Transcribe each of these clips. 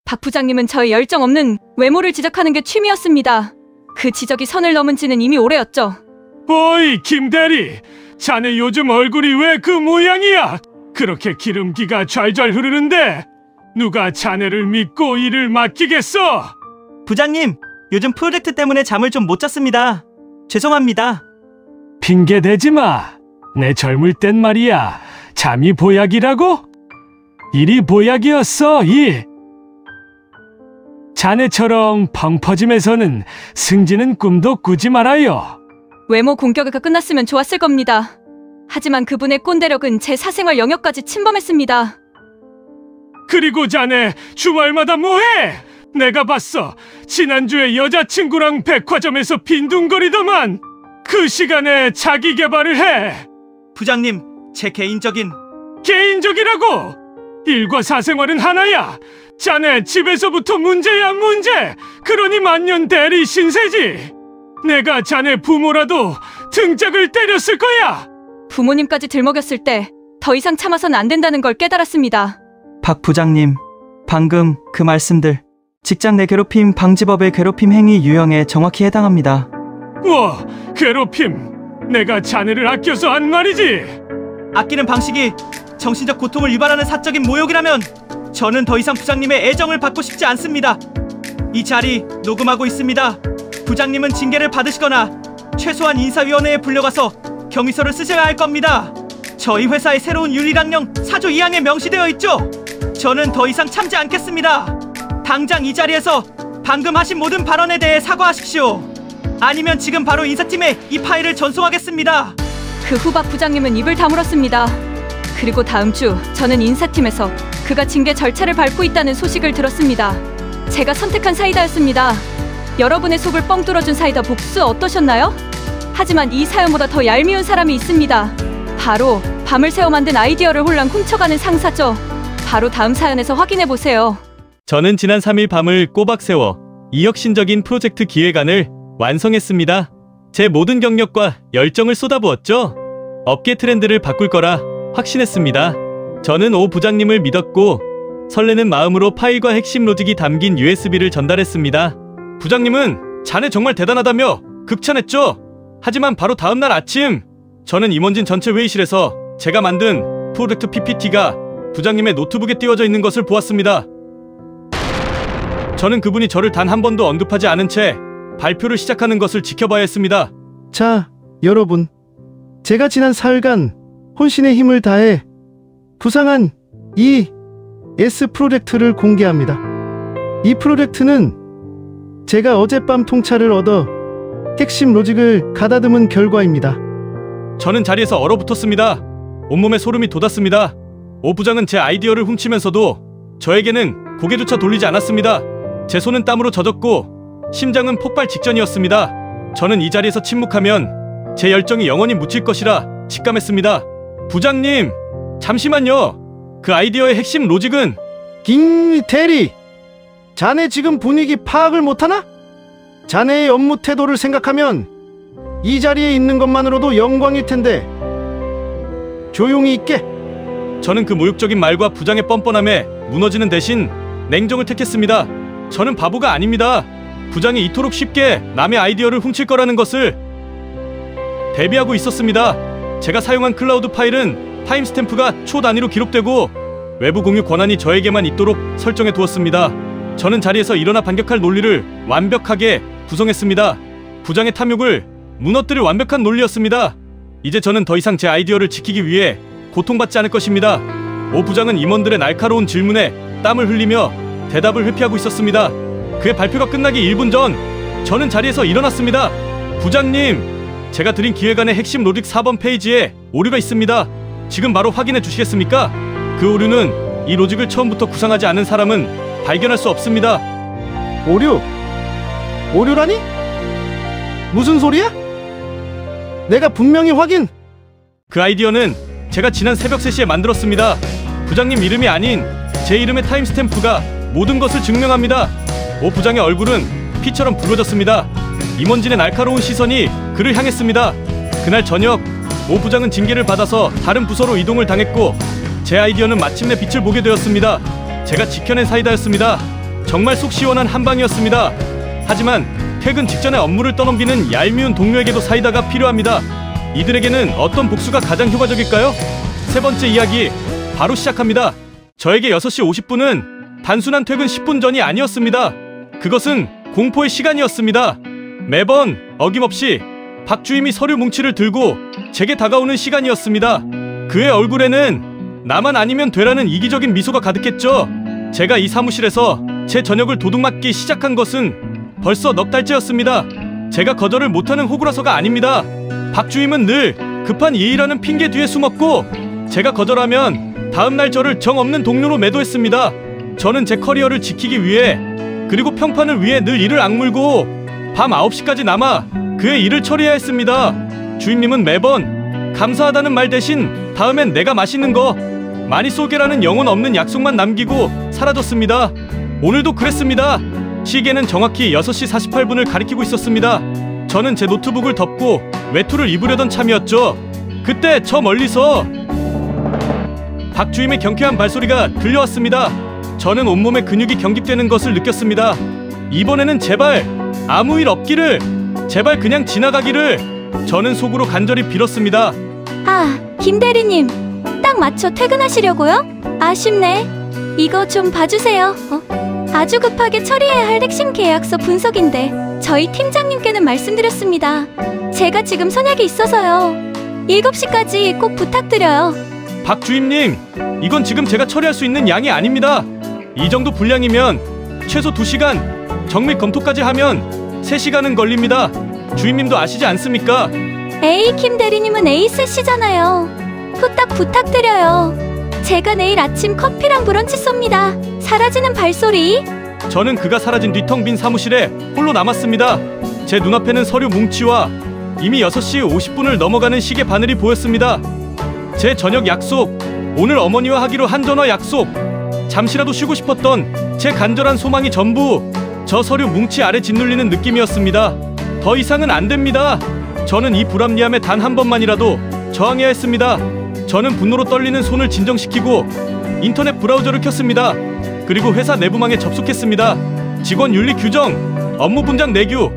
박 부장님은 저의 열정 없는 외모를 지적하는 게 취미였습니다. 그 지적이 선을 넘은 지는 이미 오래였죠. 어이, 김대리. 자네 요즘 얼굴이 왜 그 모양이야? 그렇게 기름기가 좔좔 흐르는데 누가 자네를 믿고 일을 맡기겠어? 부장님, 요즘 프로젝트 때문에 잠을 좀 못 잤습니다. 죄송합니다. 핑계대지 마. 내 젊을 땐 말이야, 잠이 보약이라고? 일이 보약이었어, 일. 자네처럼 펑퍼짐에서는 승진은 꿈도 꾸지 말아요. 외모 공격이 끝났으면 좋았을 겁니다. 하지만 그분의 꼰대력은 제 사생활 영역까지 침범했습니다. 그리고 자네 주말마다 뭐해? 내가 봤어. 지난주에 여자친구랑 백화점에서 빈둥거리더만. 그 시간에 자기 개발을 해. 부장님, 제 개인적이라고? 일과 사생활은 하나야. 자네 집에서부터 문제야, 문제. 그러니 만년 대리 신세지. 내가 자네 부모라도 등짝을 때렸을 거야. 부모님까지 들먹였을 때 더 이상 참아선 안 된다는 걸 깨달았습니다. 박 부장님, 방금 그 말씀들 직장 내 괴롭힘 방지법의 괴롭힘 행위 유형에 정확히 해당합니다. 와, 괴롭힘. 내가 자네를 아껴서 한 말이지. 아끼는 방식이 정신적 고통을 유발하는 사적인 모욕이라면 저는 더 이상 부장님의 애정을 받고 싶지 않습니다. 이 자리 녹음하고 있습니다. 부장님은 징계를 받으시거나 최소한 인사위원회에 불려가서 경위서를 쓰셔야 할 겁니다. 저희 회사의 새로운 윤리강령 4조 2항에 명시되어 있죠. 저는 더 이상 참지 않겠습니다. 당장 이 자리에서 방금 하신 모든 발언에 대해 사과하십시오. 아니면 지금 바로 인사팀에 이 파일을 전송하겠습니다. 그 후 박 부장님은 입을 다물었습니다. 그리고 다음 주 저는 인사팀에서 그가 징계 절차를 밟고 있다는 소식을 들었습니다. 제가 선택한 사이다였습니다. 여러분의 속을 뻥 뚫어준 사이다 복수 어떠셨나요? 하지만 이 사연보다 더 얄미운 사람이 있습니다. 바로 밤을 새워 만든 아이디어를 홀랑 훔쳐가는 상사죠. 바로 다음 사연에서 확인해보세요. 저는 지난 3일 밤을 꼬박 세워 이 혁신적인 프로젝트 기획안을 완성했습니다. 제 모든 경력과 열정을 쏟아부었죠. 업계 트렌드를 바꿀 거라 확신했습니다. 저는 오 부장님을 믿었고 설레는 마음으로 파일과 핵심 로직이 담긴 USB를 전달했습니다. 부장님은 자네 정말 대단하다며 극찬했죠. 하지만 바로 다음날 아침 저는 임원진 전체 회의실에서 제가 만든 프로젝트 PPT가 부장님의 노트북에 띄워져 있는 것을 보았습니다. 저는 그분이 저를 단 한 번도 언급하지 않은 채 발표를 시작하는 것을 지켜봐야 했습니다. 자, 여러분. 제가 지난 사흘간 혼신의 힘을 다해 구상한 이 S 프로젝트를 공개합니다. 이 프로젝트는 제가 어젯밤 통찰을 얻어 핵심 로직을 가다듬은 결과입니다. 저는 자리에서 얼어붙었습니다. 온몸에 소름이 돋았습니다. 오 부장은 제 아이디어를 훔치면서도 저에게는 고개조차 돌리지 않았습니다. 제 손은 땀으로 젖었고 심장은 폭발 직전이었습니다. 저는 이 자리에서 침묵하면 제 열정이 영원히 묻힐 것이라 직감했습니다. 부장님, 잠시만요. 그 아이디어의 핵심 로직은... 김대리, 자네 지금 분위기 파악을 못하나? 자네의 업무 태도를 생각하면 이 자리에 있는 것만으로도 영광일 텐데 조용히 있게. 저는 그 모욕적인 말과 부장의 뻔뻔함에 무너지는 대신 냉정을 택했습니다. 저는 바보가 아닙니다. 부장이 이토록 쉽게 남의 아이디어를 훔칠 거라는 것을 대비하고 있었습니다. 제가 사용한 클라우드 파일은 타임스탬프가 초 단위로 기록되고 외부 공유 권한이 저에게만 있도록 설정해 두었습니다. 저는 자리에서 일어나 반격할 논리를 완벽하게 구성했습니다. 부장의 탐욕을 무너뜨릴 완벽한 논리였습니다. 이제 저는 더 이상 제 아이디어를 지키기 위해 고통받지 않을 것입니다. 오 부장은 임원들의 날카로운 질문에 땀을 흘리며 대답을 회피하고 있었습니다. 그의 발표가 끝나기 1분 전 저는 자리에서 일어났습니다. 부장님, 제가 드린 기획안의 핵심 로직 4번 페이지에 오류가 있습니다. 지금 바로 확인해 주시겠습니까? 그 오류는 이 로직을 처음부터 구상하지 않은 사람은 발견할 수 없습니다. 오류? 오류라니? 무슨 소리야? 내가 분명히 확인! 그 아이디어는 제가 지난 새벽 3시에 만들었습니다. 부장님 이름이 아닌 제 이름의 타임스탬프가 모든 것을 증명합니다. 오 부장의 얼굴은 피처럼 붉어졌습니다. 임원진의 날카로운 시선이 그를 향했습니다. 그날 저녁 오 부장은 징계를 받아서 다른 부서로 이동을 당했고 제 아이디어는 마침내 빛을 보게 되었습니다. 제가 지켜낸 사이다였습니다. 정말 속 시원한 한방이었습니다. 하지만 퇴근 직전에 업무를 떠넘기는 얄미운 동료에게도 사이다가 필요합니다. 이들에게는 어떤 복수가 가장 효과적일까요? 세 번째 이야기 바로 시작합니다. 저에게 6시 50분은 단순한 퇴근 10분 전이 아니었습니다. 그것은 공포의 시간이었습니다. 매번 어김없이 박주임이 서류 뭉치를 들고 제게 다가오는 시간이었습니다. 그의 얼굴에는 나만 아니면 되라는 이기적인 미소가 가득했죠. 제가 이 사무실에서 제 저녁을 도둑맞기 시작한 것은 벌써 넉 달째였습니다. 제가 거절을 못하는 호구라서가 아닙니다. 박주임은 늘 급한 일이라는 핑계 뒤에 숨었고 제가 거절하면 다음날 저를 정없는 동료로 매도했습니다. 저는 제 커리어를 지키기 위해 그리고 평판을 위해 늘 일을 악물고 밤 9시까지 남아 그의 일을 처리해야 했습니다. 주임님은 매번 감사하다는 말 대신 다음엔 내가 맛있는 거 많이 쏘게라는 영혼 없는 약속만 남기고 사라졌습니다. 오늘도 그랬습니다. 시계는 정확히 6시 48분을 가리키고 있었습니다. 저는 제 노트북을 덮고 외투를 입으려던 참이었죠. 그때 저 멀리서 박주임의 경쾌한 발소리가 들려왔습니다. 저는 온몸의 근육이 경직되는 것을 느꼈습니다. 이번에는 제발 아무 일 없기를, 제발 그냥 지나가기를 저는 속으로 간절히 빌었습니다. 아, 김 대리님, 딱 맞춰 퇴근하시려고요? 아쉽네. 이거 좀 봐주세요. 아주 급하게 처리해야 할 핵심 계약서 분석인데 저희 팀장님께는 말씀드렸습니다. 제가 지금 선약이 있어서요. 7시까지 꼭 부탁드려요. 박주임님, 이건 지금 제가 처리할 수 있는 양이 아닙니다. 이 정도 분량이면 최소 2시간, 정밀 검토까지 하면 3시간은 걸립니다. 주임님도 아시지 않습니까? 에이, 김 대리님은 에이스시잖아요. 후딱 부탁드려요. 제가 내일 아침 커피랑 브런치 쏩니다. 사라지는 발소리. 저는 그가 사라진 뒤 텅 빈 사무실에 홀로 남았습니다. 제 눈앞에는 서류 뭉치와 이미 6시 50분을 넘어가는 시계 바늘이 보였습니다. 제 저녁 약속, 오늘 어머니와 하기로 한 전화 약속, 잠시라도 쉬고 싶었던 제 간절한 소망이 전부 저 서류 뭉치 아래 짓눌리는 느낌이었습니다. 더 이상은 안 됩니다. 저는 이 불합리함에 단 한 번만이라도 저항해야 했습니다. 저는 분노로 떨리는 손을 진정시키고 인터넷 브라우저를 켰습니다. 그리고 회사 내부망에 접속했습니다. 직원 윤리 규정, 업무 분장 내규,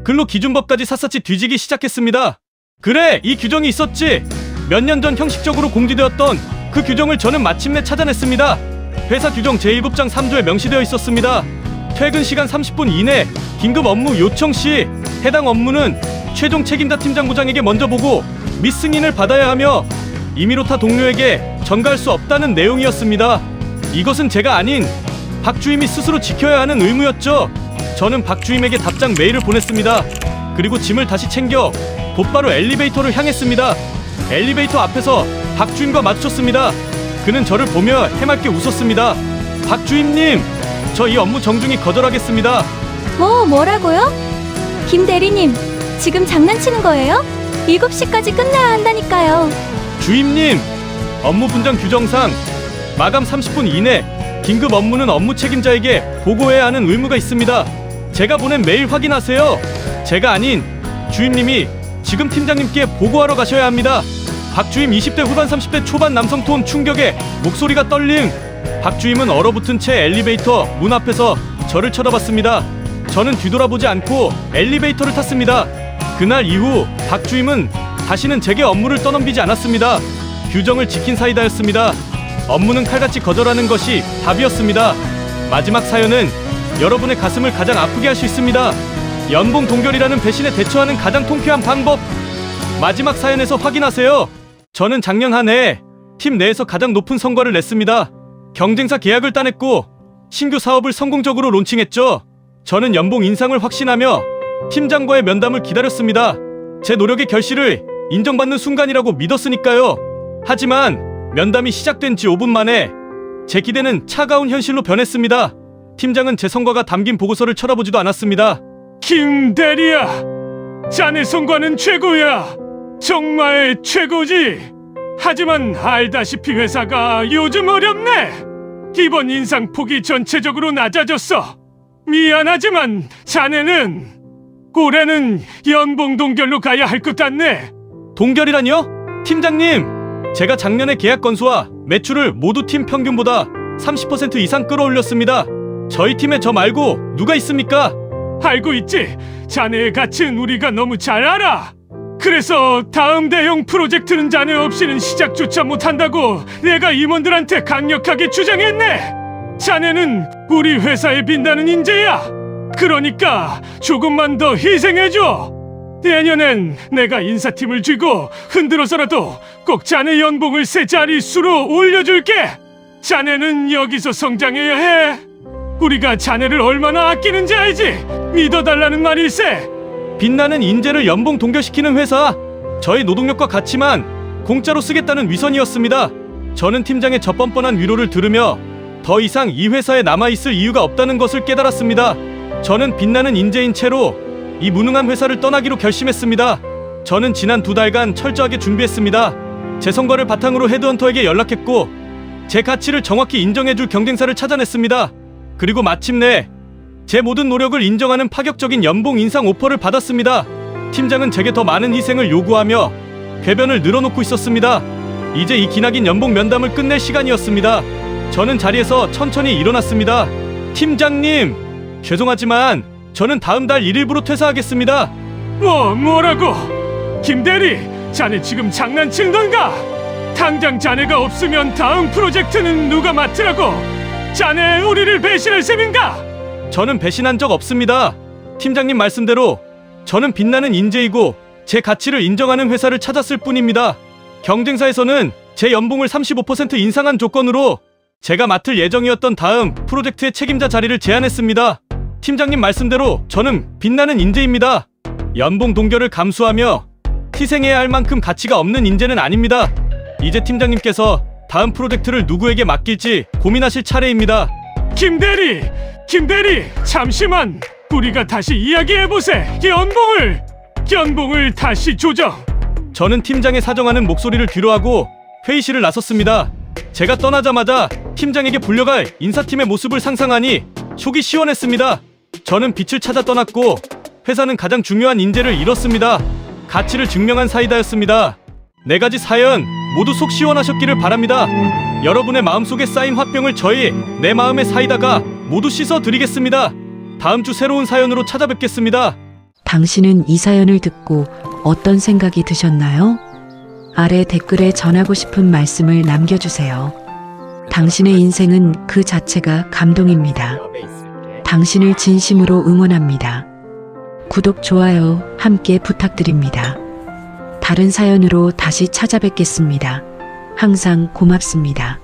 근로기준법까지 샅샅이 뒤지기 시작했습니다. 그래, 이 규정이 있었지. 몇 년 전 형식적으로 공지되었던 그 규정을 저는 마침내 찾아냈습니다. 회사 규정 제1법장 3조에 명시되어 있었습니다. 퇴근 시간 30분 이내 긴급 업무 요청 시 해당 업무는 최종 책임자 팀장부장에게 먼저 보고 미승인을 받아야 하며 임의로 타 동료에게 전가할 수 없다는 내용이었습니다. 이것은 제가 아닌 박주임이 스스로 지켜야 하는 의무였죠. 저는 박주임에게 답장 메일을 보냈습니다. 그리고 짐을 다시 챙겨 곧바로 엘리베이터를 향했습니다. 엘리베이터 앞에서 박주임과 마주쳤습니다. 그는 저를 보며 해맑게 웃었습니다. 박주임님, 저 이 업무 정중히 거절하겠습니다. 뭐라고요? 김 대리님, 지금 장난치는 거예요? 7시까지 끝내야 한다니까요. 주임님, 업무 분장 규정상 마감 30분 이내 긴급 업무는 업무 책임자에게 보고해야 하는 의무가 있습니다. 제가 보낸 메일 확인하세요. 제가 아닌 주임님이 지금 팀장님께 보고하러 가셔야 합니다. 박주임 20대 후반 30대 초반 남성 톤 충격에 목소리가 떨림. 박주임은 얼어붙은 채 엘리베이터 문 앞에서 저를 쳐다봤습니다. 저는 뒤돌아보지 않고 엘리베이터를 탔습니다. 그날 이후 박주임은 다시는 제게 업무를 떠넘기지 않았습니다. 규정을 지킨 사이다였습니다. 업무는 칼같이 거절하는 것이 답이었습니다. 마지막 사연은 여러분의 가슴을 가장 아프게 할 수 있습니다. 연봉 동결이라는 배신에 대처하는 가장 통쾌한 방법, 마지막 사연에서 확인하세요. 저는 작년 한 해 팀 내에서 가장 높은 성과를 냈습니다. 경쟁사 계약을 따냈고 신규 사업을 성공적으로 론칭했죠. 저는 연봉 인상을 확신하며 팀장과의 면담을 기다렸습니다. 제 노력의 결실을 인정받는 순간이라고 믿었으니까요. 하지만 면담이 시작된 지 5분 만에 제 기대는 차가운 현실로 변했습니다. 팀장은 제 성과가 담긴 보고서를 쳐다보지도 않았습니다. 김 대리야, 자네 성과는 최고야. 정말 최고지. 하지만 알다시피 회사가 요즘 어렵네. 이번 인상폭이 전체적으로 낮아졌어. 미안하지만 자네는 올해는 연봉 동결로 가야 할 것 같네. 동결이라뇨? 팀장님, 제가 작년의 계약 건수와 매출을 모두 팀 평균보다 30% 이상 끌어올렸습니다. 저희 팀에 저 말고 누가 있습니까? 알고 있지. 자네의 가치는 우리가 너무 잘 알아. 그래서 다음 대형 프로젝트는 자네 없이는 시작조차 못한다고 내가 임원들한테 강력하게 주장했네. 자네는 우리 회사에 빛나는 인재야. 그러니까 조금만 더 희생해줘. 내년엔 내가 인사팀을 쥐고 흔들어서라도 꼭 자네 연봉을 세 자릿수로 올려줄게. 자네는 여기서 성장해야 해. 우리가 자네를 얼마나 아끼는지 알지? 믿어달라는 말일세. 빛나는 인재를 연봉 동결시키는 회사, 저희 노동력과 같이만 공짜로 쓰겠다는 위선이었습니다. 저는 팀장의 저 뻔뻔한 위로를 들으며 더 이상 이 회사에 남아있을 이유가 없다는 것을 깨달았습니다. 저는 빛나는 인재인 채로 이 무능한 회사를 떠나기로 결심했습니다. 저는 지난 2달간 철저하게 준비했습니다. 제 성과를 바탕으로 헤드헌터에게 연락했고 제 가치를 정확히 인정해줄 경쟁사를 찾아냈습니다. 그리고 마침내 제 모든 노력을 인정하는 파격적인 연봉 인상 오퍼를 받았습니다. 팀장은 제게 더 많은 희생을 요구하며 궤변을 늘어놓고 있었습니다. 이제 이 기나긴 연봉 면담을 끝낼 시간이었습니다. 저는 자리에서 천천히 일어났습니다. 팀장님, 죄송하지만 저는 다음 달 1일부로 퇴사하겠습니다. 뭐라고? 김대리, 자네 지금 장난치는 건가? 당장 자네가 없으면 다음 프로젝트는 누가 맡으라고? 자네 우리를 배신할 셈인가? 저는 배신한 적 없습니다. 팀장님 말씀대로 저는 빛나는 인재이고 제 가치를 인정하는 회사를 찾았을 뿐입니다. 경쟁사에서는 제 연봉을 35% 인상한 조건으로 제가 맡을 예정이었던 다음 프로젝트의 책임자 자리를 제안했습니다. 팀장님 말씀대로 저는 빛나는 인재입니다. 연봉 동결을 감수하며 희생해야 할 만큼 가치가 없는 인재는 아닙니다. 이제 팀장님께서 다음 프로젝트를 누구에게 맡길지 고민하실 차례입니다. 김대리, 잠시만. 우리가 다시 이야기해보세. 연봉을 다시 조정. 저는 팀장의 사정하는 목소리를 뒤로하고 회의실을 나섰습니다. 제가 떠나자마자 팀장에게 불려갈 인사팀의 모습을 상상하니 속이 시원했습니다. 저는 빛을 찾아 떠났고 회사는 가장 중요한 인재를 잃었습니다. 가치를 증명한 사이다였습니다. 4가지 사연 모두 속 시원하셨기를 바랍니다. 여러분의 마음속에 쌓인 화병을 저희 내 마음의 사이다가 모두 씻어드리겠습니다. 다음 주 새로운 사연으로 찾아뵙겠습니다. 당신은 이 사연을 듣고 어떤 생각이 드셨나요? 아래 댓글에 전하고 싶은 말씀을 남겨주세요. 당신의 인생은 그 자체가 감동입니다. 당신을 진심으로 응원합니다. 구독, 좋아요 함께 부탁드립니다. 다른 사연으로 다시 찾아뵙겠습니다. 항상 고맙습니다.